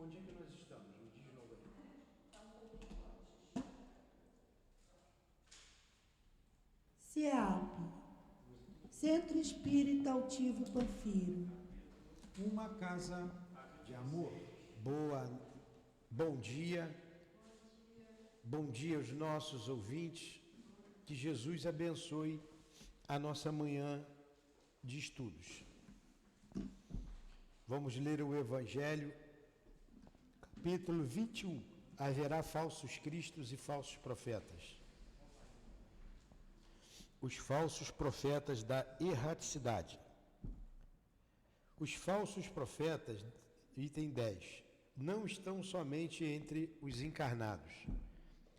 Onde é que nós estamos? Me diz de novo aí. CEAP, Centro Espírita Altivo Panfiro. Uma casa de amor. Bom dia. Bom dia aos nossos ouvintes. Que Jesus abençoe a nossa manhã de estudos. Vamos ler o Evangelho, capítulo 21. Haverá falsos cristos e falsos profetas. Os falsos profetas da erraticidade. Os falsos profetas, item 10, não estão somente entre os encarnados.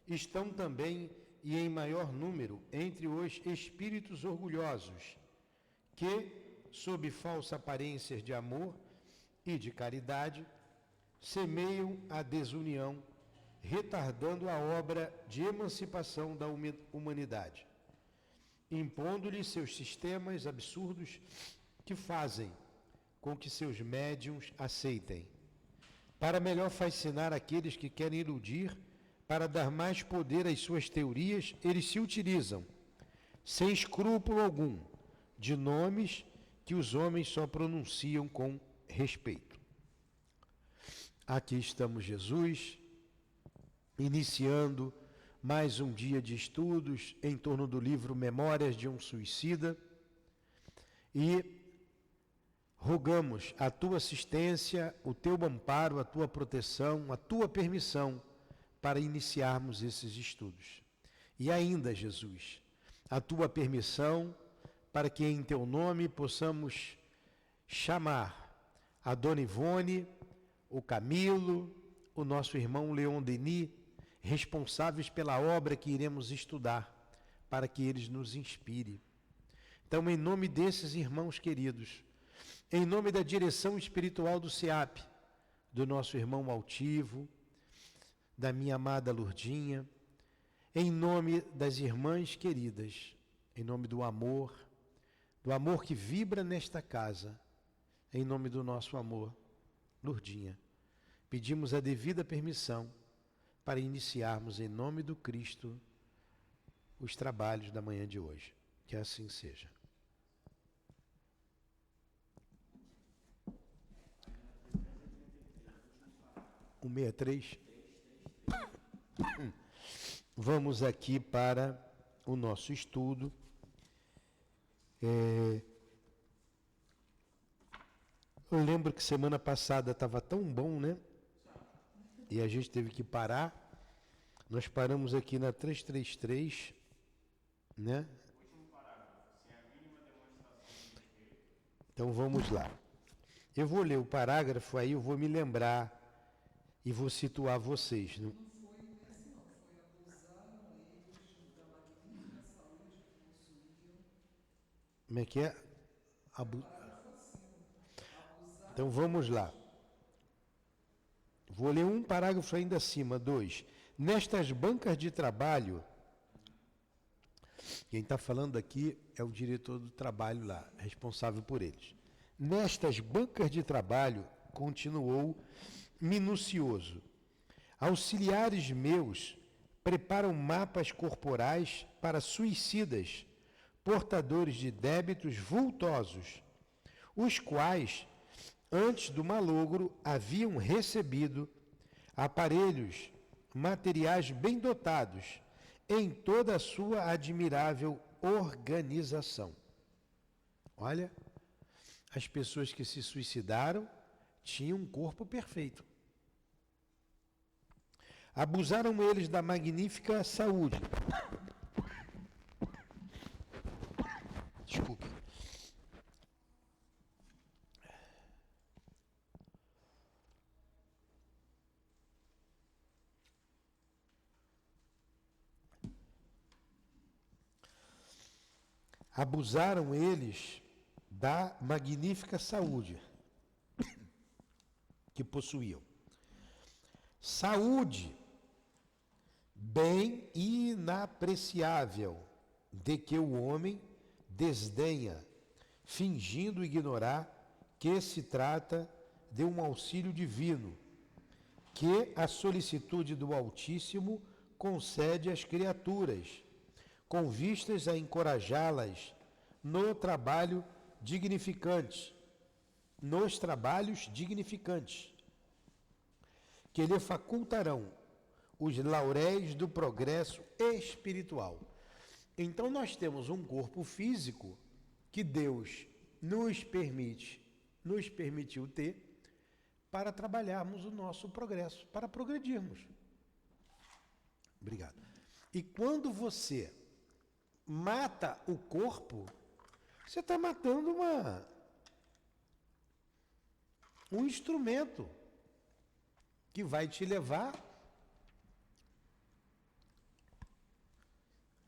Estão também, e em maior número, entre os espíritos orgulhosos, que, sob falsa aparência de amor e de caridade, semeiam a desunião, retardando a obra de emancipação da humanidade, impondo-lhe seus sistemas absurdos que fazem com que seus médiuns aceitem. Para melhor fascinar aqueles que querem iludir, para dar mais poder às suas teorias, eles se utilizam, sem escrúpulo algum, de nomes que os homens só pronunciam com respeito. Aqui estamos, Jesus, iniciando mais um dia de estudos em torno do livro Memórias de um Suicida, e rogamos a tua assistência, o teu amparo, a tua proteção, a tua permissão para iniciarmos esses estudos. E ainda, Jesus, a tua permissão para que em teu nome possamos chamar a Dona Ivone, o Camilo, o nosso irmão Leon Denis, responsáveis pela obra que iremos estudar, para que eles nos inspirem. Então, em nome desses irmãos queridos, em nome da direção espiritual do CEAP, do nosso irmão Altivo, da minha amada Lourdinha, em nome das irmãs queridas, em nome do amor que vibra nesta casa, em nome do nosso amor, Lourdinha, pedimos a devida permissão para iniciarmos em nome do Cristo os trabalhos da manhã de hoje. Que assim seja. O 63. Vamos aqui para o nosso estudo. Eu lembro que semana passada estava tão bom, né? E a gente teve que parar. Nós paramos aqui na 333, né? Então vamos lá. Eu vou ler o parágrafo, aí eu vou me lembrar e vou situar vocês. Não foi esse não, foi abusaram eles da magnífica saúde que possuíam. Como é que é? Então vamos lá. Vou ler um parágrafo ainda acima, 2. Nestas bancas de trabalho, quem está falando aqui é o diretor do trabalho lá, responsável por eles. Nestas bancas de trabalho, continuou minucioso, auxiliares meus preparam mapas corporais para suicidas, portadores de débitos vultosos, os quais, antes do malogro, haviam recebido aparelhos materiais bem dotados em toda a sua admirável organização. Olha, as pessoas que se suicidaram tinham um corpo perfeito. Abusaram eles da magnífica saúde. Desculpe. Abusaram eles da magnífica saúde que possuíam. Saúde, bem inapreciável, de que o homem desdenha, fingindo ignorar que se trata de um auxílio divino que a solicitude do Altíssimo concede às criaturas, com vistas a encorajá-las no trabalho dignificante, nos trabalhos dignificantes, que lhe facultarão os lauréis do progresso espiritual. Então nós temos um corpo físico que Deus nos permitiu ter para trabalharmos o nosso progresso, para progredirmos. Obrigado. E quando você mata o corpo, você está matando um instrumento que vai te levar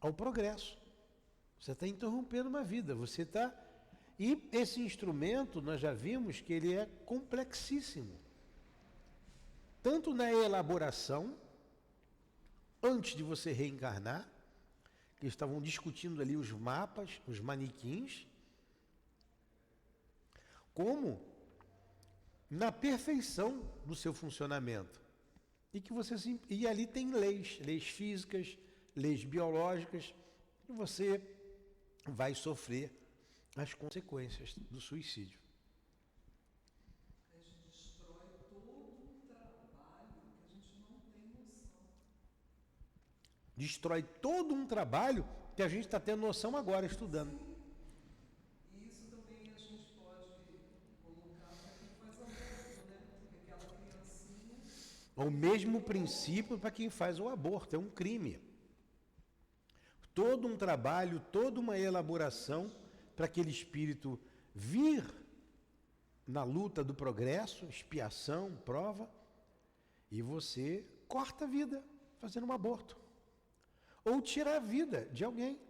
ao progresso. Você está interrompendo uma vida, você está... E esse instrumento, nós já vimos que ele é complexíssimo. Tanto na elaboração, antes de você reencarnar, que estavam discutindo ali os mapas, os manequins, como na perfeição do seu funcionamento. E ali tem leis físicas, leis biológicas, e você vai sofrer as consequências do suicídio. A gente destrói todo um trabalho que a gente não tem noção. Destrói todo um trabalho que a gente está tendo noção agora, estudando. E isso também a gente pode colocar para quem faz aborto, né? Porque aquela criancinha... O mesmo princípio para quem faz o aborto, é um crime. Todo um trabalho, toda uma elaboração para aquele espírito vir na luta do progresso, expiação, prova, e você corta a vida fazendo um aborto. Ou tirar a vida de alguém.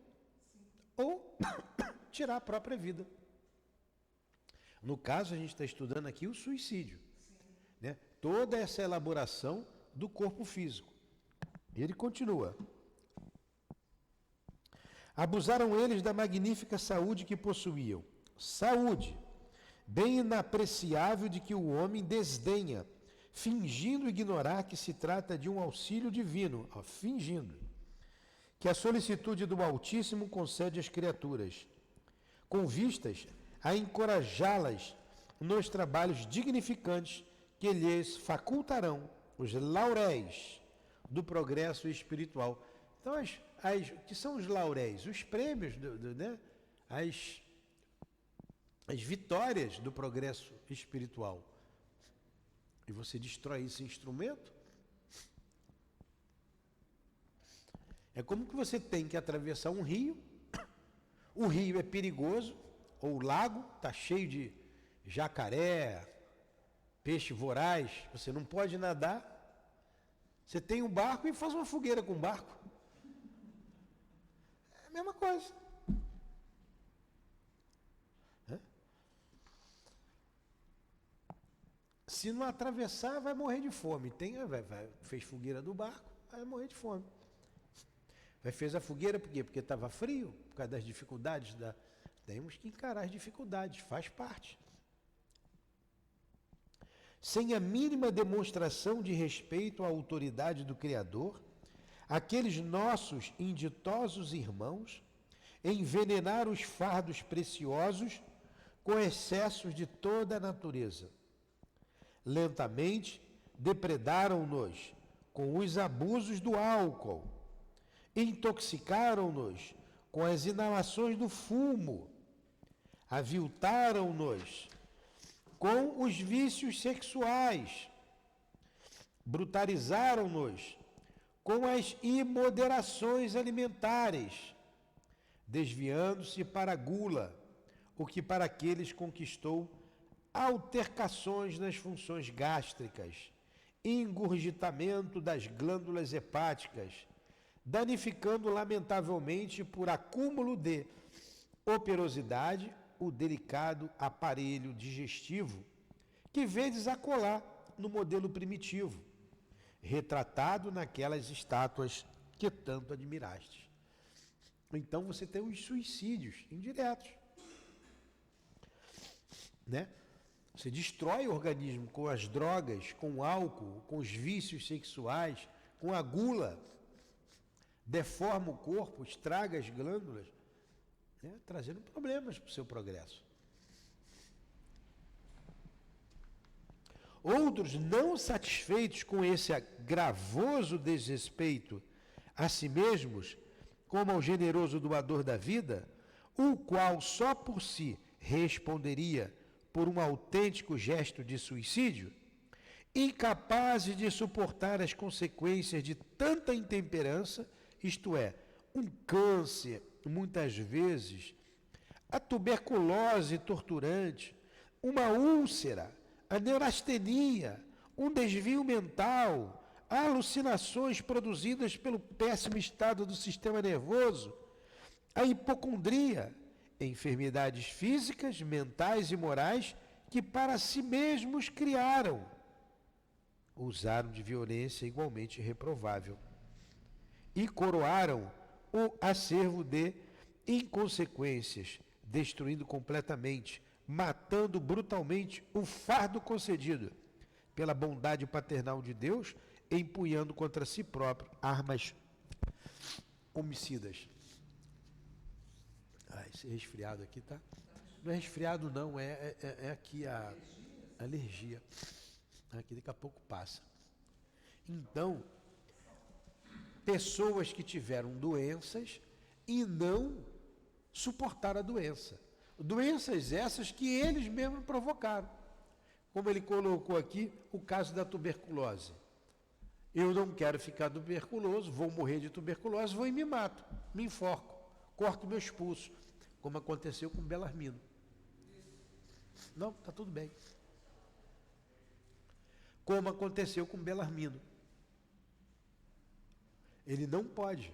Ou tirar a própria vida. No caso, a gente está estudando aqui o suicídio. Né? Toda essa elaboração do corpo físico. Ele continua. Abusaram eles da magnífica saúde que possuíam. Saúde, bem inapreciável de que o homem desdenha, fingindo ignorar que se trata de um auxílio divino, fingindo, que a solicitude do Altíssimo concede às criaturas, com vistas a encorajá-las nos trabalhos dignificantes que lhes facultarão os lauréis do progresso espiritual. Então, que são os lauréis? Os prêmios, né? as vitórias do progresso espiritual. E você destrói esse instrumento? É como que você tem que atravessar um rio, o rio é perigoso, ou o lago está cheio de jacaré, peixe voraz, você não pode nadar. Você tem um barco e faz uma fogueira com o barco. É a mesma coisa. Se não atravessar, vai morrer de fome. Fez fogueira do barco, vai morrer de fome. Fez a fogueira por quê? Porque estava frio, por causa das dificuldades. Temos que encarar as dificuldades, faz parte. Sem a mínima demonstração de respeito à autoridade do Criador, aqueles nossos inditosos irmãos envenenaram os fardos preciosos com excessos de toda a natureza. Lentamente, depredaram-nos com os abusos do álcool, intoxicaram-nos com as inalações do fumo, aviltaram-nos com os vícios sexuais, brutalizaram-nos com as imoderações alimentares, desviando-se para a gula, o que para aqueles conquistou altercações nas funções gástricas, engurgitamento das glândulas hepáticas, danificando lamentavelmente por acúmulo de operosidade o delicado aparelho digestivo que vedes acolá no modelo primitivo, retratado naquelas estátuas que tanto admiraste. Então você tem os suicídios indiretos, né? Você destrói o organismo com as drogas, com o álcool, com os vícios sexuais, com a gula. Deforma o corpo, estraga as glândulas, né, trazendo problemas para o seu progresso. Outros, não satisfeitos com esse gravoso desrespeito a si mesmos, como ao generoso doador da vida, o qual só por si responderia por um autêntico gesto de suicídio, incapazes de suportar as consequências de tanta intemperança, isto é, um câncer, muitas vezes, a tuberculose torturante, uma úlcera, a neurastenia, um desvio mental, alucinações produzidas pelo péssimo estado do sistema nervoso, a hipocondria, enfermidades físicas, mentais e morais que para si mesmos criaram, usaram de violência igualmente reprovável e coroaram o acervo de inconsequências, destruindo completamente, matando brutalmente o fardo concedido pela bondade paternal de Deus, empunhando contra si próprio armas homicidas. Esse resfriado aqui tá. Não é resfriado, não, é aqui a alergia. Aqui daqui a pouco passa. Então, pessoas que tiveram doenças e não suportaram a doença. Doenças essas que eles mesmos provocaram. Como ele colocou aqui, o caso da tuberculose. Eu não quero ficar tuberculoso, vou morrer de tuberculose, vou e me mato, me enforco, corto meus pulsos, como aconteceu com Belarmino. Não, está tudo bem. Como aconteceu com Belarmino. Ele não pode,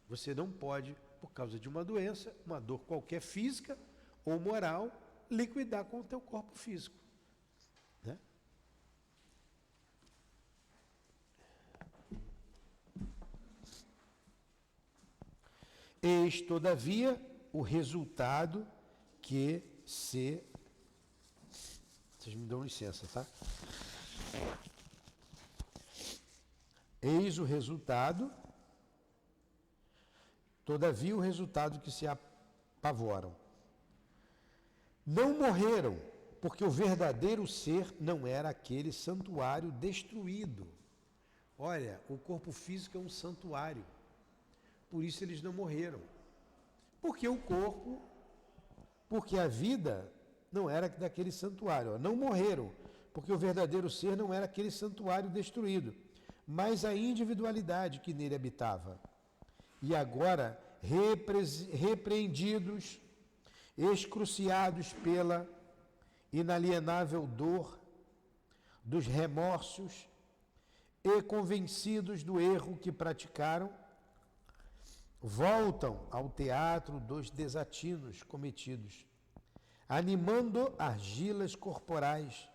você não pode, por causa de uma doença, uma dor qualquer física ou moral, liquidar com o teu corpo físico. Né? Eis, todavia, o resultado que se... Vocês me dão licença, tá? Eis o resultado, todavia o resultado que se apavoram. Não morreram, porque o verdadeiro ser não era aquele santuário destruído. Olha, o corpo físico é um santuário, por isso eles não morreram. Porque o corpo, porque a vida não era daquele santuário. Não morreram, porque o verdadeiro ser não era aquele santuário destruído, mas a individualidade que nele habitava. E agora, repreendidos, excruciados pela inalienável dor dos remorsos e convencidos do erro que praticaram, voltam ao teatro dos desatinos cometidos, animando argilas corporais,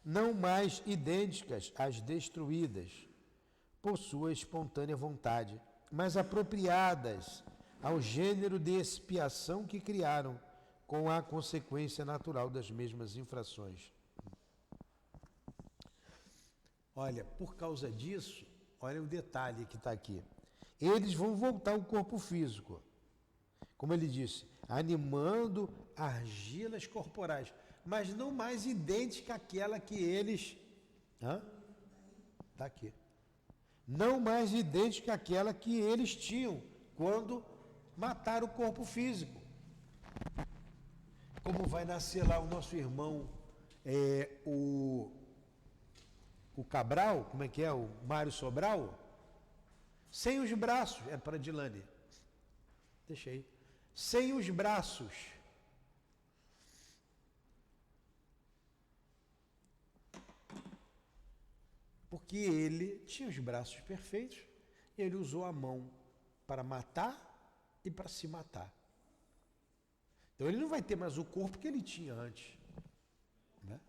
não mais idênticas às destruídas, por sua espontânea vontade, mas apropriadas ao gênero de expiação que criaram, com a consequência natural das mesmas infrações. Olha, por causa disso, olha o detalhe que está aqui. Eles vão voltar ao corpo físico, como ele disse, animando argilas corporais, mas não mais idêntica àquela que eles... Está aqui. Não mais idêntica àquela que eles tinham quando mataram o corpo físico. Como vai nascer lá o nosso irmão, o Cabral, como é que é? O Mário Sobral? Sem os braços, é para Dilane. Deixa aí. Sem os braços. Porque ele tinha os braços perfeitos, e ele usou a mão para matar e para se matar. Então ele não vai ter mais o corpo que ele tinha antes. Né?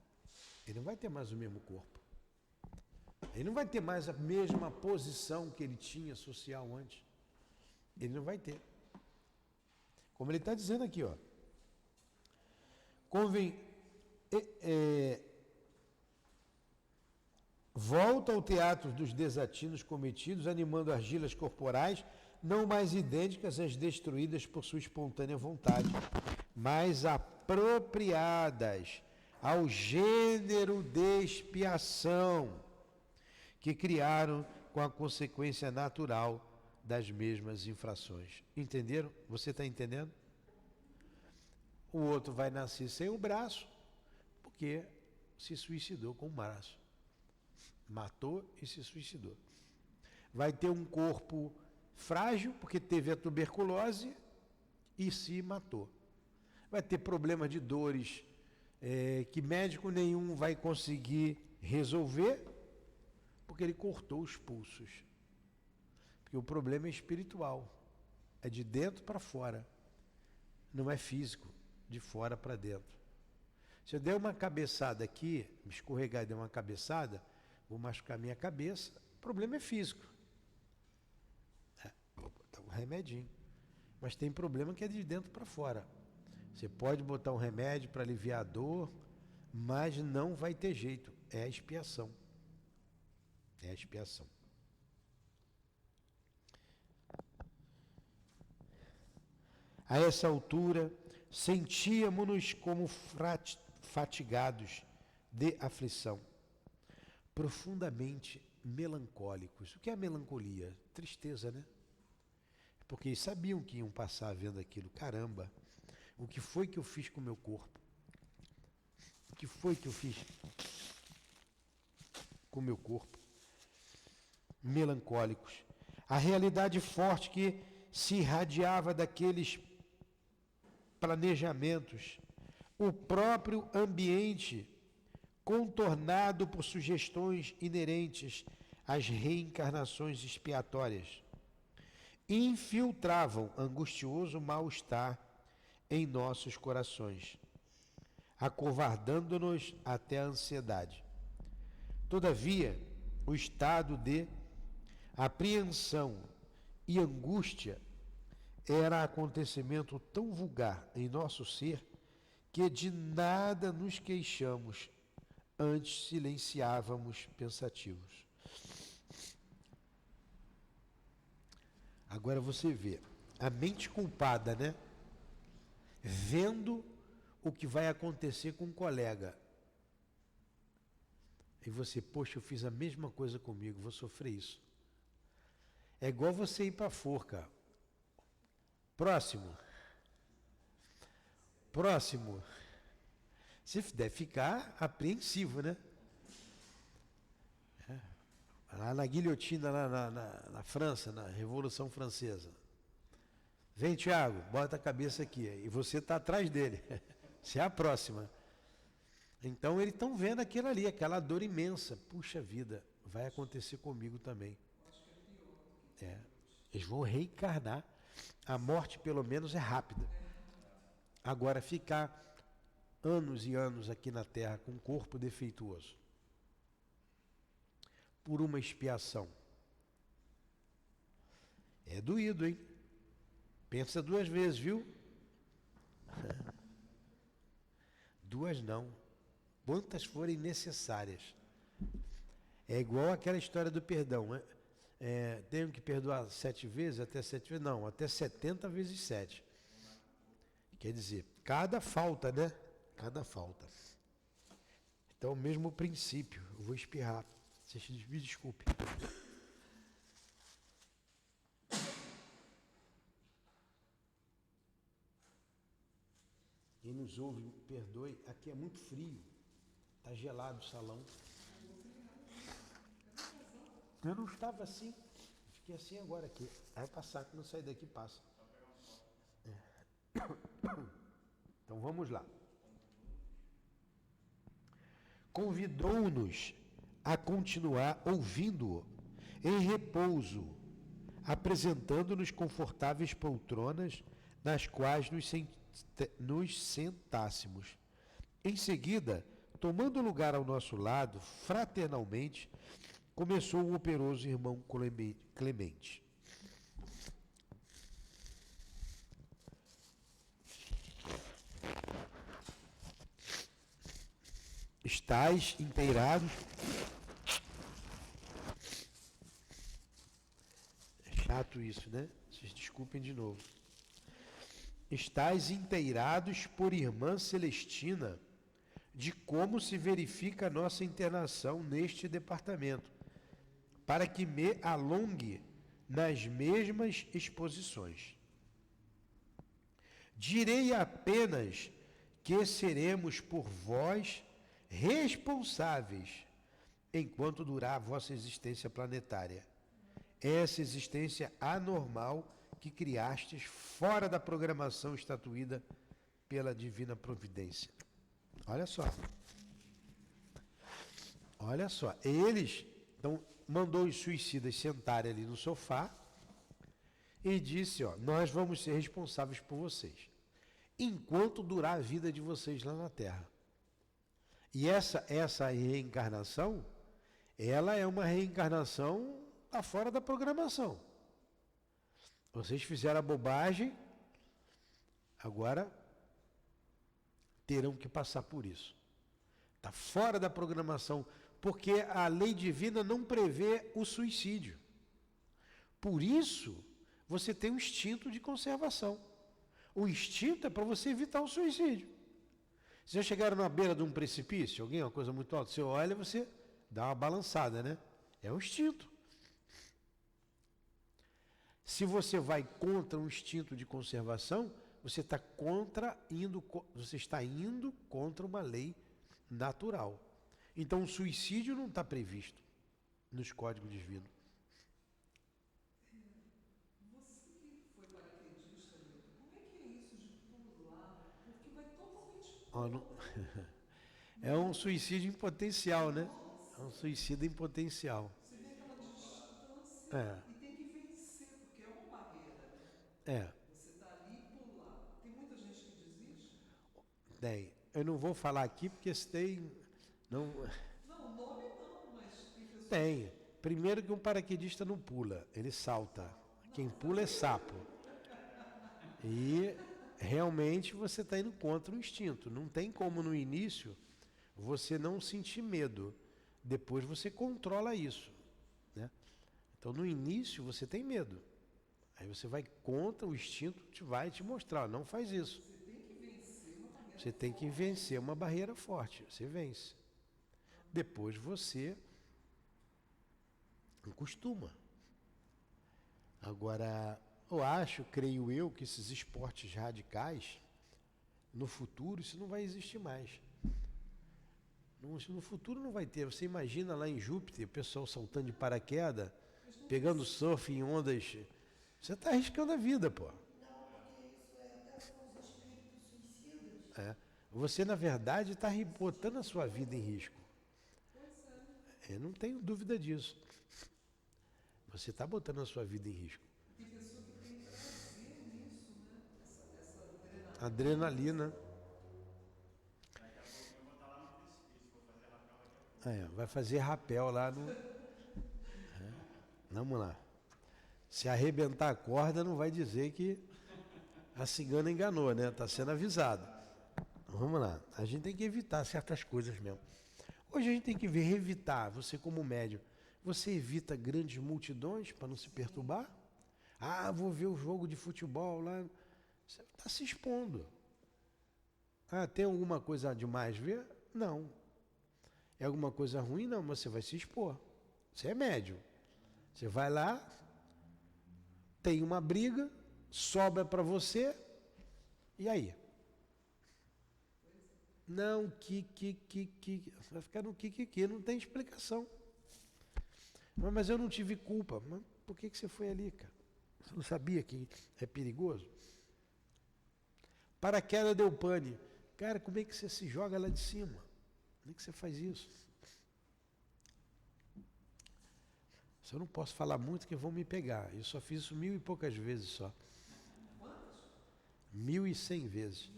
Ele não vai ter mais o mesmo corpo. Ele não vai ter mais a mesma posição que ele tinha social antes. Ele não vai ter. Como ele está dizendo aqui, ó. Volta ao teatro dos desatinos cometidos, animando argilas corporais, não mais idênticas às destruídas por sua espontânea vontade, mas apropriadas ao gênero de expiação que criaram com a consequência natural das mesmas infrações. Entenderam? Você está entendendo? O outro vai nascer sem o braço, porque se suicidou com o braço. Matou e se suicidou. Vai ter um corpo frágil, porque teve a tuberculose e se matou. Vai ter problema de dores que médico nenhum vai conseguir resolver, porque ele cortou os pulsos. Porque o problema é espiritual, é de dentro para fora, não é físico, de fora para dentro. Se eu der uma cabeçada aqui, me escorregar e der uma cabeçada, vou machucar minha cabeça, o problema é físico. Vou botar um remedinho. Mas tem problema que é de dentro para fora. Você pode botar um remédio para aliviar a dor, mas não vai ter jeito. É a expiação. É a expiação. A essa altura, sentíamos-nos como fatigados de aflição, profundamente melancólicos. O que é a melancolia? Tristeza, né? Porque eles sabiam que iam passar vendo aquilo. Caramba, o que foi que eu fiz com o meu corpo? O que foi que eu fiz com o meu corpo? Melancólicos. A realidade forte que se irradiava daqueles planejamentos, o próprio ambiente contornado por sugestões inerentes às reencarnações expiatórias, infiltravam angustioso mal-estar em nossos corações, acovardando-nos até a ansiedade. Todavia, o estado de apreensão e angústia era acontecimento tão vulgar em nosso ser que de nada nos queixamos, antes silenciávamos pensativos. Agora você vê, a mente culpada, né? Vendo o que vai acontecer com um colega. E você, poxa, eu fiz a mesma coisa comigo, vou sofrer isso. É igual você ir para a forca. Próximo. Você deve ficar apreensivo, né? Lá na guilhotina, lá na França, na Revolução Francesa. Vem, Tiago, bota a cabeça aqui. E você está atrás dele. Você é a próxima. Então eles estão vendo aquilo ali, aquela dor imensa. Puxa vida, vai acontecer comigo também. Eles vão reencarnar. A morte, pelo menos, é rápida. Agora, ficar anos e anos aqui na Terra com um corpo defeituoso, por uma expiação, é doído, hein? Pensa duas vezes, viu? Duas não. Quantas forem necessárias. É igual aquela história do perdão, né? Tenho que perdoar 7 vezes, até 7 vezes? Não, até 70 vezes 7. Quer dizer, cada falta, né? Cada falta. Então, o mesmo princípio. Eu vou espirrar. Vocês me desculpem. Quem nos ouve, perdoe. Aqui é muito frio. Está gelado o salão. Eu não estava assim. Fiquei assim agora aqui. Vai passar, quando eu sair daqui passa. Então vamos lá. Convidou-nos a continuar ouvindo-o em repouso, apresentando-nos confortáveis poltronas nas quais nos sentássemos. Em seguida, tomando lugar ao nosso lado, fraternalmente, começou o operoso irmão Clemente. Estais inteirados. É chato isso, né? Vocês desculpem de novo. Estais inteirados por irmã Celestina de como se verifica a nossa internação neste departamento, para que me alongue nas mesmas exposições. Direi apenas que seremos por vós responsáveis enquanto durar a vossa existência planetária. Essa existência anormal que criastes fora da programação estatuída pela divina providência. Olha só. Olha só. Eles, então, mandou os suicidas sentarem ali no sofá e disse, ó, nós vamos ser responsáveis por vocês, enquanto durar a vida de vocês lá na Terra. E essa reencarnação, ela é uma reencarnação tá fora da programação. Vocês fizeram a bobagem, agora terão que passar por isso. Está fora da programação, porque a lei divina não prevê o suicídio. Por isso, você tem um instinto de conservação. O instinto é para você evitar o suicídio. Vocês já chegaram na beira de um precipício, alguém, uma coisa muito alta, você olha e você dá uma balançada, né? É um instinto. Se você vai contra um instinto de conservação, você está indo contra uma lei natural. Então o suicídio não está previsto nos códigos divinos. Você que foi paraquedista, Milton, como é que é isso de pular? Porque vai totalmente Ó, não- É um suicídio em potencial, né? É um suicídio em potencial. Você vê aquela distância É, e tem que vencer, porque é uma barreira, né? é, Você está ali e pular. Tem muita gente que desiste? tem. Eu não vou falar aqui porque se tem. Não, Não, o nome não, mas tem pessoas. tem. Primeiro que um paraquedista não pula, ele salta. Quem pula é sapo. E realmente você está indo contra o instinto. Não tem como no início você não sentir medo. Depois você controla isso, né? Então no início você tem medo. Aí você vai contra o instinto, vai te mostrar, não faz isso. Você tem que vencer uma barreira forte, você vence. Depois você acostuma. Agora, creio eu, que esses esportes radicais, no futuro, isso não vai existir mais. No futuro não vai ter. Você imagina lá em Júpiter, o pessoal saltando de paraquedas, pegando surf em ondas. Você está arriscando a vida, pô. É. Você, na verdade, está botando a sua vida em risco. Eu não tenho dúvida disso. Você está botando a sua vida em risco. Adrenalina. Vai fazer rapel lá no. Vamos lá. Se arrebentar a corda, não vai dizer que a cigana enganou, né? Está sendo avisado. Vamos lá. A gente tem que evitar certas coisas mesmo. Hoje a gente tem que evitar, você como médium, você evita grandes multidões para não se perturbar? Ah, vou ver o jogo de futebol lá. Você está se expondo. Ah, tem alguma coisa demais ver? Não. É alguma coisa ruim? Não, mas você vai se expor. Você é médium. Você vai lá, tem uma briga, sobra para você, e aí? Não, vai ficar no que, não tem explicação. Mas eu não tive culpa. Mas por que você foi ali, cara? Você não sabia que é perigoso? Paraquedas deu pane. Cara, como é que você se joga lá de cima? Como é que você faz isso? Eu não posso falar muito que vão me pegar. Eu só fiz isso 1000 e poucas vezes só. 1100 vezes.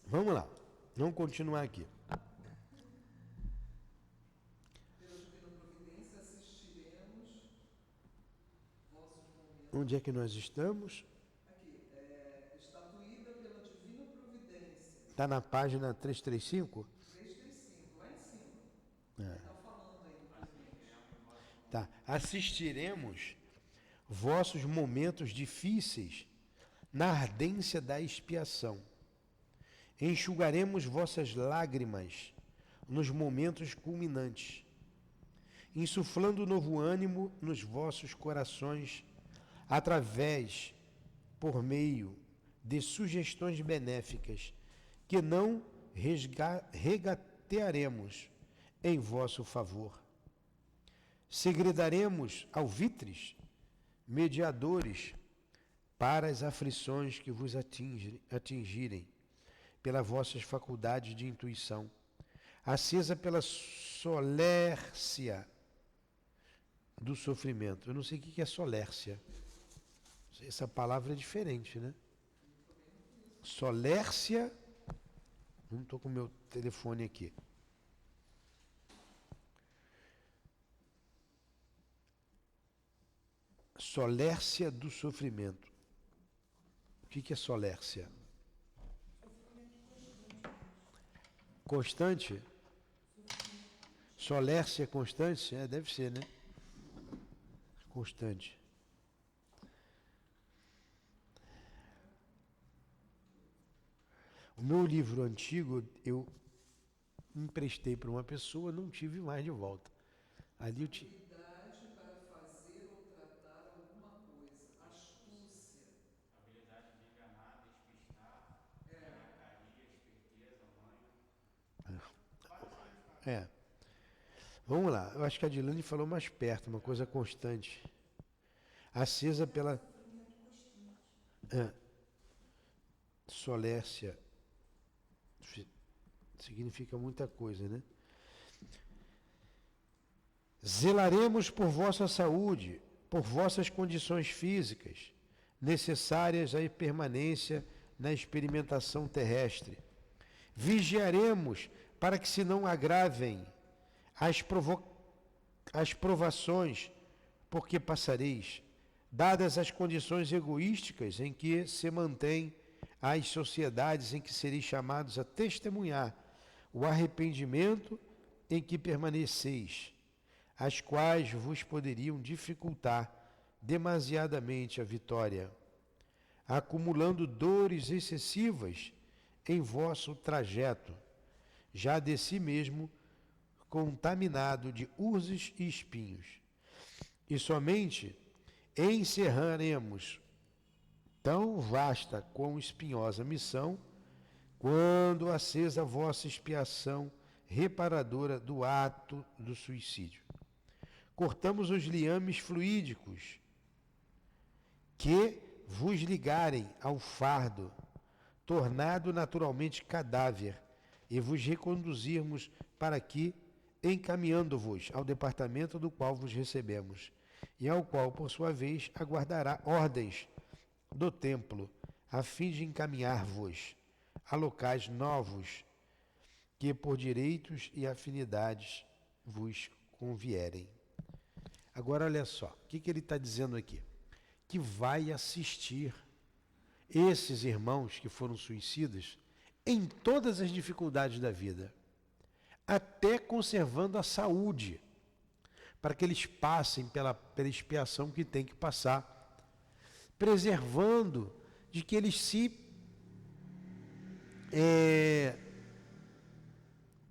Vamos lá. Vamos continuar aqui. Pela divina providência assistiremos vossos momentos. Onde é que nós estamos? Aqui, estatuída pela divina providência. Está na página 335? 335, lá em Tá. Assistiremos vossos momentos difíceis na ardência da expiação. Enxugaremos vossas lágrimas nos momentos culminantes, insuflando novo ânimo nos vossos corações por meio de sugestões benéficas que não regatearemos em vosso favor. Segredaremos alvitres, mediadores, para as aflições que vos atingirem, pelas vossas faculdades de intuição, acesa pela solércia do sofrimento. Eu não sei o que é solércia. Essa palavra é diferente, né? Solércia. Não estou com o meu telefone aqui. Solércia do sofrimento. O que é solércia? Constante? Solércia constante? Deve ser, né? Constante. O meu livro antigo, eu emprestei para uma pessoa, não tive mais de volta. Ali eu tinha... Habilidade para fazer ou tratar alguma coisa. Astúcia. Habilidade de enganar, despistar, melacaria, esperteza, manho. Vamos lá, eu acho que a Dilane falou mais perto, uma coisa constante. Acesa pela... Solércia. Significa muita coisa, né? Zelaremos por vossa saúde, por vossas condições físicas, necessárias à permanência na experimentação terrestre. Vigiaremos para que se não agravem as provações por que passareis, dadas as condições egoísticas em que se mantêm as sociedades em que sereis chamados a testemunhar o arrependimento em que permaneceis, as quais vos poderiam dificultar demasiadamente a vitória, acumulando dores excessivas em vosso trajeto, já de si mesmo contaminado de urzes e espinhos. E somente encerraremos tão vasta quão espinhosa missão, quando acesa a vossa expiação reparadora do ato do suicídio. Cortamos os liames fluídicos que vos ligarem ao fardo, tornado naturalmente cadáver, e vos reconduzirmos para aqui, encaminhando-vos ao departamento do qual vos recebemos, e ao qual, por sua vez, aguardará ordens do templo, a fim de encaminhar-vos a locais novos que por direitos e afinidades vos convierem. Agora olha só, o que ele está dizendo aqui? Que vai assistir esses irmãos que foram suicidas em todas as dificuldades da vida, até conservando a saúde, para que eles passem pela expiação que tem que passar, preservando de que eles se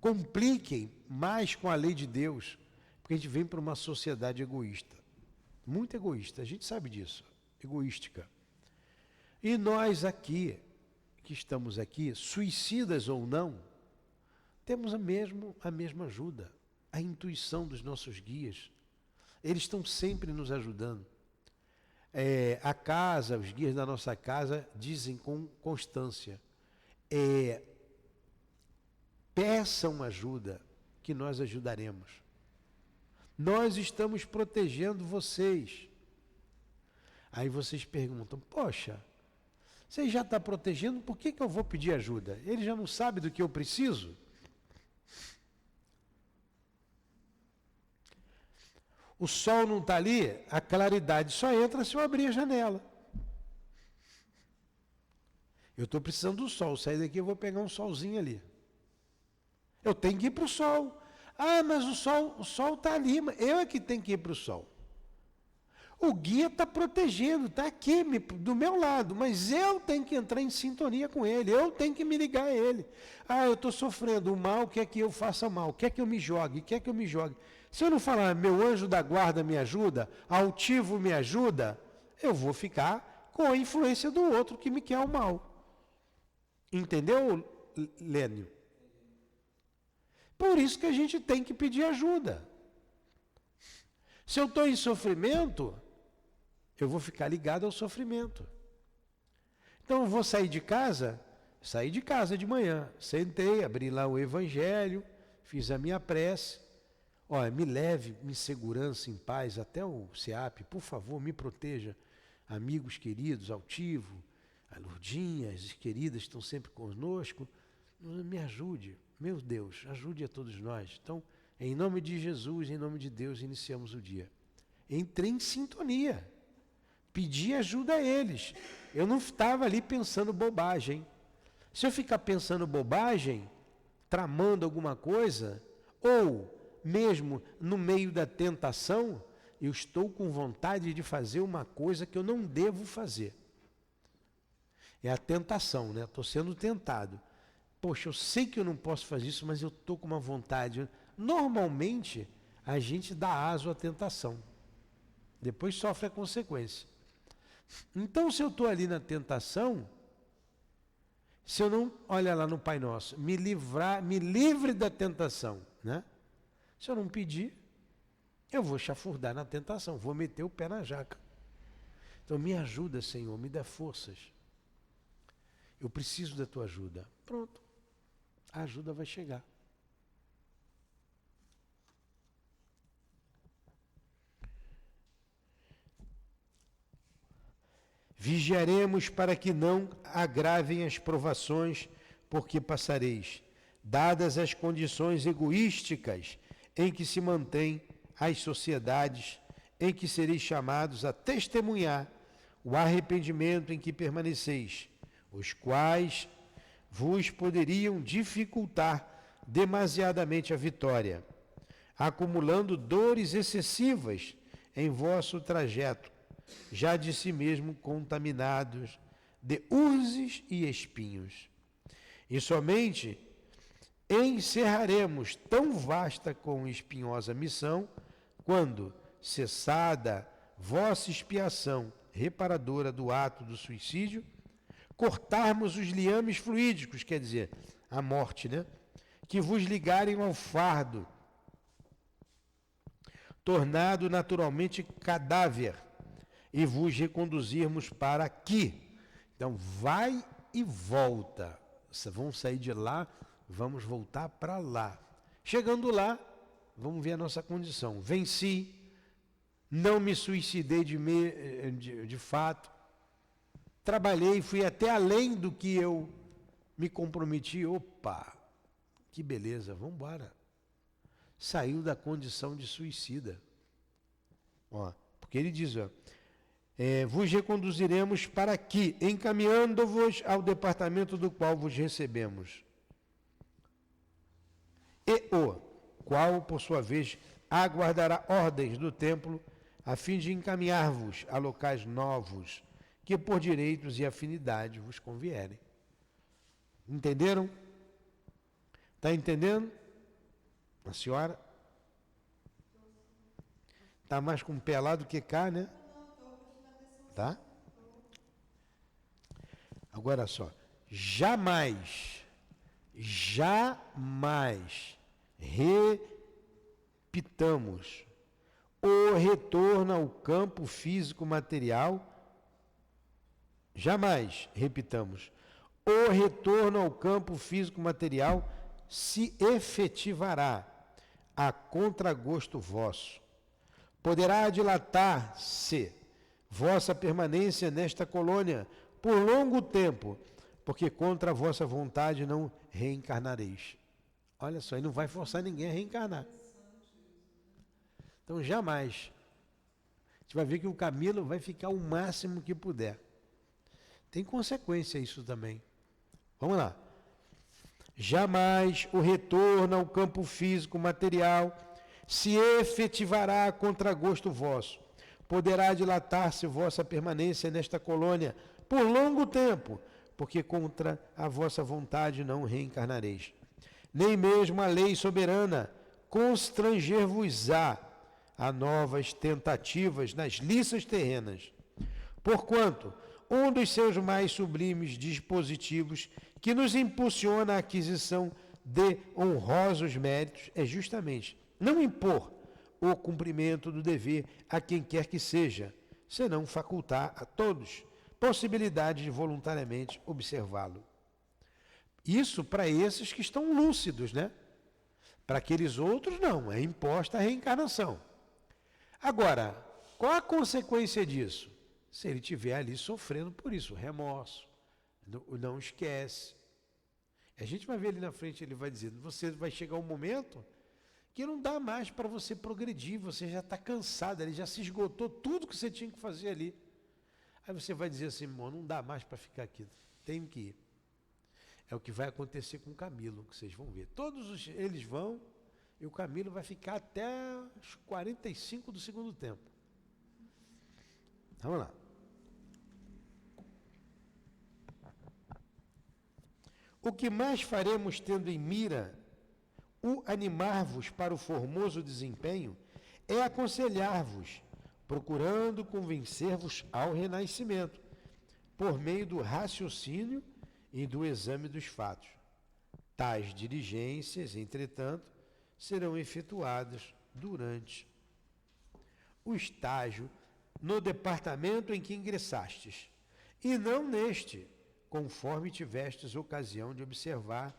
compliquem mais com a lei de Deus, porque a gente vem para uma sociedade egoísta, muito egoísta, a gente sabe disso, egoística. E nós aqui, que estamos aqui, suicidas ou não, temos a mesma ajuda, a intuição dos nossos guias. Eles estão sempre nos ajudando. A casa, os guias da nossa casa dizem com constância, peçam ajuda, que nós ajudaremos. Nós estamos protegendo vocês. Aí vocês perguntam, poxa, você já está protegendo, por que eu vou pedir ajuda? Ele já não sabe do que eu preciso? O sol não está ali, a claridade só entra se eu abrir a janela. Eu estou precisando do sol, sair daqui eu vou pegar um solzinho ali. Eu tenho que ir para o sol. Ah, mas o sol está ali, eu é que tenho que ir para o sol. O guia está protegendo, está aqui do meu lado, mas eu tenho que entrar em sintonia com ele, eu tenho que me ligar a ele. Ah, eu estou sofrendo o mal, quer que eu faça mal, quer que eu me jogue, quer que eu me jogue. Se eu não falar, meu anjo da guarda me ajuda, altivo me ajuda, eu vou ficar com a influência do outro que me quer o mal. Entendeu, Lênio? Por isso que a gente tem que pedir ajuda. Se eu estou em sofrimento, eu vou ficar ligado ao sofrimento. Então eu vou saí de casa de manhã, sentei, abri lá o Evangelho, fiz a minha prece. Olha, me leve em segurança, em paz, até o SEAP, por favor, me proteja. Amigos queridos, Altivo, a Lourdinha, as queridas estão sempre conosco, me ajude. Meu Deus, ajude a todos nós. Então, em nome de Jesus, em nome de Deus, iniciamos o dia. Entrei em sintonia. Pedi ajuda a eles. Eu não estava ali pensando bobagem. Se eu ficar pensando bobagem, tramando alguma coisa, ou mesmo no meio da tentação, eu estou com vontade de fazer uma coisa que eu não devo fazer. É a tentação, né? Estou sendo tentado. Poxa, eu sei que eu não posso fazer isso, mas eu estou com uma vontade. Normalmente, a gente dá aso à tentação. Depois sofre a consequência. Então, se eu estou ali na tentação, se eu não, olha lá no Pai Nosso, me livre da tentação, né? Se eu não pedir, eu vou chafurdar na tentação, vou meter o pé na jaca. Então, me ajuda, Senhor, me dá forças. Eu preciso da tua ajuda. Pronto. A ajuda vai chegar. Vigiaremos para que não agravem as provações, porque passareis, dadas as condições egoísticas em que se mantêm as sociedades, em que sereis chamados a testemunhar o arrependimento em que permaneceis, os quais vos poderiam dificultar demasiadamente a vitória, acumulando dores excessivas em vosso trajeto, já de si mesmo contaminados de urzes e espinhos. E somente encerraremos tão vasta como espinhosa missão, quando, cessada vossa expiação reparadora do ato do suicídio, cortarmos os liames fluídicos, quer dizer, a morte, né? Que vos ligarem ao fardo, tornado naturalmente cadáver, e vos reconduzirmos para aqui. Então, vai e volta. Vamos sair de lá, vamos voltar para lá. Chegando lá, vamos ver a nossa condição. Venci, não me suicidei de fato, trabalhei, fui até além do que eu me comprometi. Opa, que beleza, vamos embora. Saiu da condição de suicida. Ó, porque ele diz, ó, vos reconduziremos para aqui, encaminhando-vos ao departamento do qual vos recebemos. E o qual, por sua vez, aguardará ordens do templo, a fim de encaminhar-vos a locais novos, que por direitos e afinidade vos convierem. Entenderam? Está entendendo? A senhora? Está mais com o pé lá do que cá, né? Tá? Agora só, jamais repitamos o retorno ao campo físico material, jamais repitamos, o retorno ao campo físico material se efetivará a contragosto vosso. Poderá dilatar-se vossa permanência nesta colônia por longo tempo, porque contra a vossa vontade não reencarnareis. Olha só, ele não vai forçar ninguém a reencarnar. Então, jamais. A gente vai ver que o Camilo vai ficar o máximo que puder. Tem consequência isso também. Vamos lá. Jamais o retorno ao campo físico material se efetivará a contragosto vosso. Poderá dilatar-se vossa permanência nesta colônia por longo tempo, porque contra a vossa vontade não reencarnareis. Nem mesmo a lei soberana constranger-vos-á a novas tentativas nas liças terrenas. Porquanto, um dos seus mais sublimes dispositivos que nos impulsiona a aquisição de honrosos méritos é justamente não impor o cumprimento do dever a quem quer que seja, senão facultar a todos possibilidade de voluntariamente observá-lo. Isso para esses que estão lúcidos, né? Para aqueles outros, não, é imposta a reencarnação. Agora, qual a consequência disso? Se ele estiver ali sofrendo por isso, remorso, não esquece. A gente vai ver ali na frente, ele vai dizer, você vai chegar um momento que não dá mais para você progredir, você já está cansado, ele já se esgotou tudo que você tinha que fazer ali. Aí você vai dizer assim, irmão, não dá mais para ficar aqui, tenho que ir. É o que vai acontecer com o Camilo, que vocês vão ver. Todos eles vão, e o Camilo vai ficar até os 45 do segundo tempo. Vamos lá. O que mais faremos tendo em mira o animar-vos para o formoso desempenho é aconselhar-vos, procurando convencer-vos ao renascimento, por meio do raciocínio e do exame dos fatos. Tais diligências, entretanto, serão efetuadas durante o estágio no departamento em que ingressastes, e não neste, conforme tivestes ocasião de observar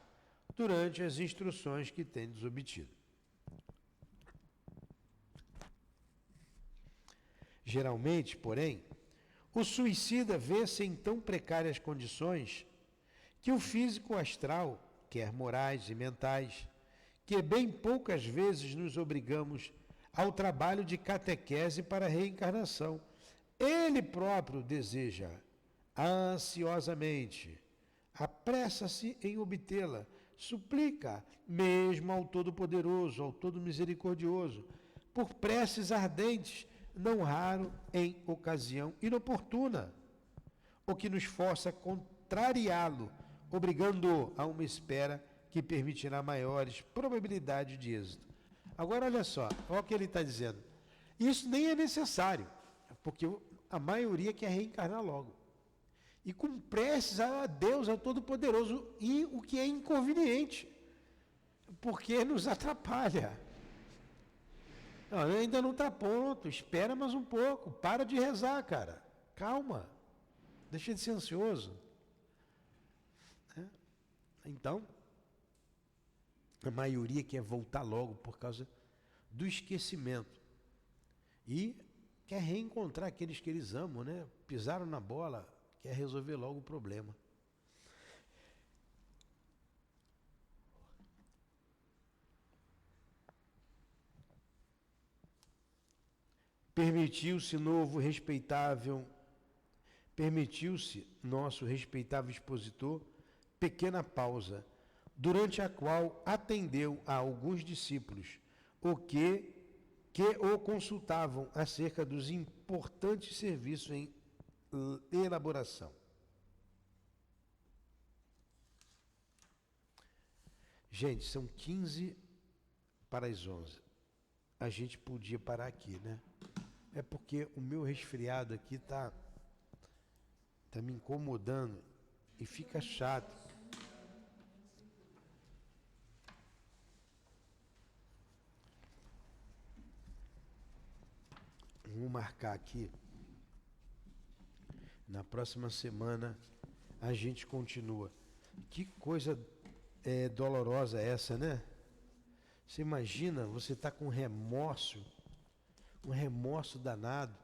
durante as instruções que tendes obtido. Geralmente, porém, o suicida vê-se em tão precárias condições que o físico astral, quer morais e mentais, que bem poucas vezes nos obrigamos ao trabalho de catequese para a reencarnação, ele próprio deseja ansiosamente, apressa-se em obtê-la, suplica mesmo ao Todo-Poderoso, ao Todo-Misericordioso, por preces ardentes, não raro em ocasião inoportuna, o que nos força a contrariá-lo, obrigando-o a uma espera que permitirá maiores probabilidades de êxito. Agora, olha só, olha o que ele está dizendo. Isso nem é necessário, porque a maioria quer reencarnar logo. E com preces a Deus, ao Todo-Poderoso, e o que é inconveniente, porque nos atrapalha. Não, ainda não está pronto, espera mais um pouco, para de rezar, cara. Calma, deixa de ser ansioso. Então, a maioria quer voltar logo por causa do esquecimento. E quer reencontrar aqueles que eles amam, né? Pisaram na bola, quer resolver logo o problema. Permitiu-se nosso respeitável expositor pequena pausa, durante a qual atendeu a alguns discípulos, que o consultavam acerca dos importantes serviços em elaboração. Gente, são 15 para as 11. A gente podia parar aqui, né? É porque o meu resfriado aqui tá me incomodando e fica chato. Vamos marcar aqui. Na próxima semana a gente continua. Que coisa dolorosa essa, né? Você imagina, você está com remorso, um remorso danado,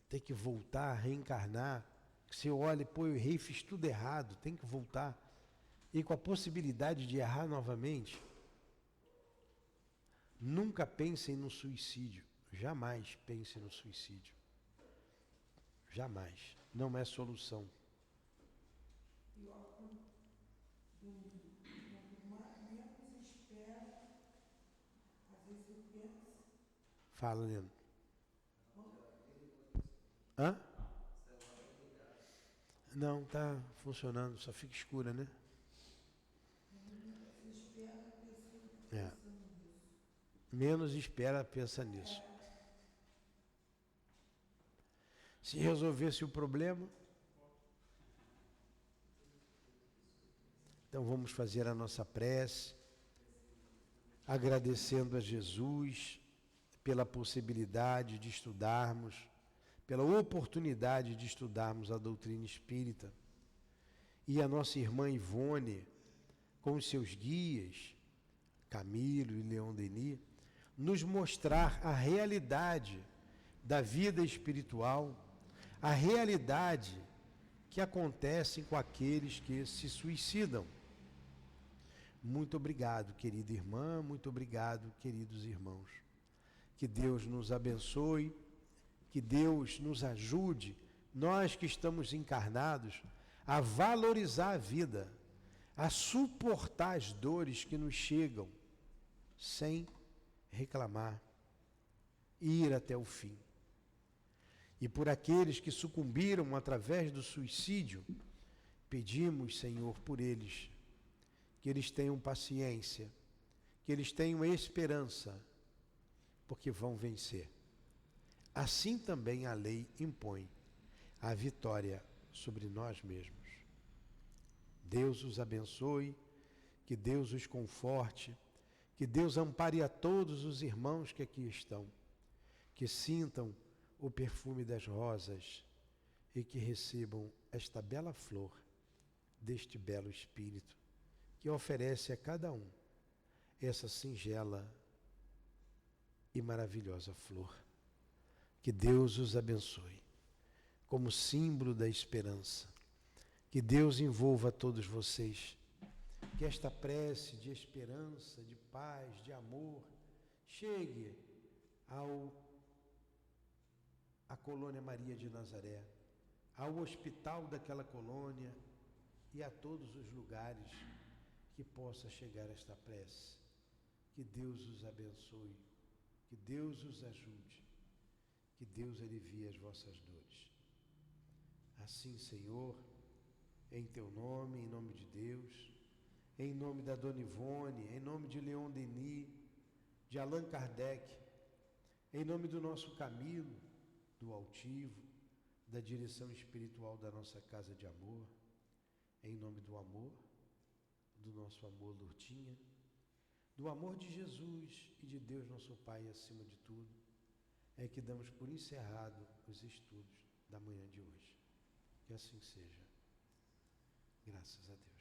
tem que voltar, reencarnar. Você olha, pô, eu errei, fiz tudo errado, tem que voltar. E com a possibilidade de errar novamente. Nunca pensem no suicídio. Jamais pense no suicídio. Jamais. Não é solução. Pior Fala, Leandro. Hã? Não, tá funcionando, só fica escura, né? É. Menos espera, pensa nisso. Se resolvesse o problema, então vamos fazer a nossa prece, agradecendo a Jesus pela possibilidade de estudarmos, pela oportunidade de estudarmos a doutrina espírita, e a nossa irmã Ivone, com os seus guias, Camilo e Leon Denis, nos mostrar a realidade da vida espiritual, a realidade que acontece com aqueles que se suicidam. Muito obrigado, querida irmã, muito obrigado, queridos irmãos. Que Deus nos abençoe, que Deus nos ajude, nós que estamos encarnados, a valorizar a vida, a suportar as dores que nos chegam, sem reclamar, ir até o fim. E por aqueles que sucumbiram através do suicídio, pedimos, Senhor, por eles, que eles tenham paciência, que eles tenham esperança, porque vão vencer. Assim também a lei impõe a vitória sobre nós mesmos. Deus os abençoe, que Deus os conforte, que Deus ampare a todos os irmãos que aqui estão, que sintam o perfume das rosas e que recebam esta bela flor deste belo Espírito que oferece a cada um essa singela e maravilhosa flor. Que Deus os abençoe como símbolo da esperança. Que Deus envolva todos vocês. Que esta prece de esperança, de paz, de amor, chegue à colônia Maria de Nazaré, ao hospital daquela colônia e a todos os lugares que possa chegar esta prece. Que Deus os abençoe, que Deus os ajude, que Deus alivie as vossas dores. Assim, Senhor, em Teu nome, em nome de Deus, em nome da Dona Ivone, em nome de Leon Denis, de Allan Kardec, em nome do nosso Camilo, do Altivo, da direção espiritual da nossa Casa de Amor, em nome do amor, do nosso amor Lourdinha, do amor de Jesus e de Deus nosso Pai acima de tudo, é que damos por encerrado os estudos da manhã de hoje. Que assim seja. Graças a Deus.